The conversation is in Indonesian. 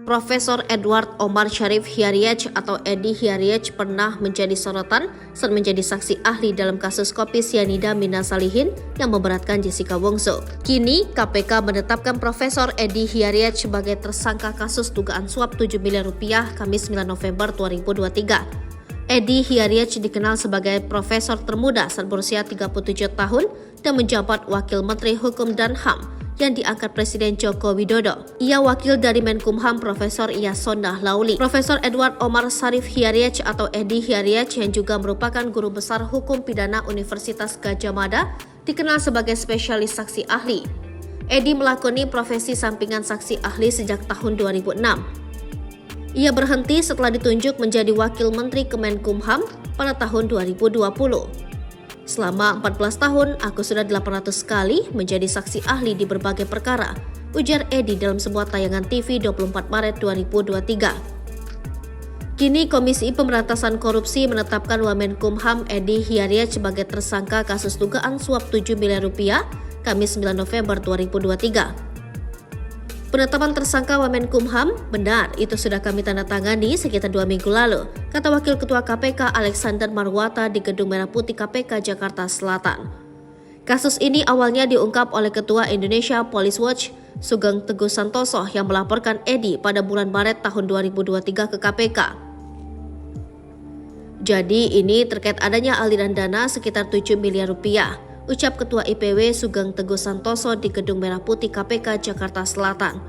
Profesor Edward Omar Syarif Hiyariach atau Edi Hiyariach pernah menjadi sorotan saat menjadi saksi ahli dalam kasus kopi sianida Mina Salihin yang memberatkan Jessica Wongso. Kini, KPK menetapkan Profesor Edi Hiyariach sebagai tersangka kasus dugaan suap 7 miliar rupiah Kamis 9 November 2023. Edi Hiyariach dikenal sebagai profesor termuda saat berusia 37 tahun dan menjabat Wakil Menteri Hukum dan HAM yang diangkat Presiden Joko Widodo. Ia wakil dari Menkumham Profesor Yasona Lauli. Profesor Edward Omar Syarif Hiyariach atau Edi Hiyariach yang juga merupakan guru besar hukum pidana Universitas Gadjah Mada dikenal sebagai spesialis saksi ahli. Edi melakoni profesi sampingan saksi ahli sejak tahun 2006. Ia berhenti setelah ditunjuk menjadi Wakil Menteri Kemenkumham pada tahun 2020. Selama 14 tahun, aku sudah 800 kali menjadi saksi ahli di berbagai perkara, ujar Edi dalam sebuah tayangan TV 24 Maret 2023. Kini Komisi Pemberantasan Korupsi menetapkan Wamenkumham Edi Hiyariach sebagai tersangka kasus dugaan suap 7 miliar rupiah Kamis 9 November 2023. Penetapan tersangka Wamenkumham, benar, itu sudah kami tanda tangani sekitar 2 minggu lalu, kata Wakil Ketua KPK Alexander Marwata di Gedung Merah Putih KPK Jakarta Selatan. Kasus ini awalnya diungkap oleh Ketua Indonesia Police Watch, Sugeng Teguh Santoso yang melaporkan Edi pada bulan Maret tahun 2023 ke KPK. Jadi ini terkait adanya aliran dana sekitar 7 miliar rupiah. Ucap Ketua IPW Sugeng Teguh Santoso di Gedung Merah Putih KPK Jakarta Selatan.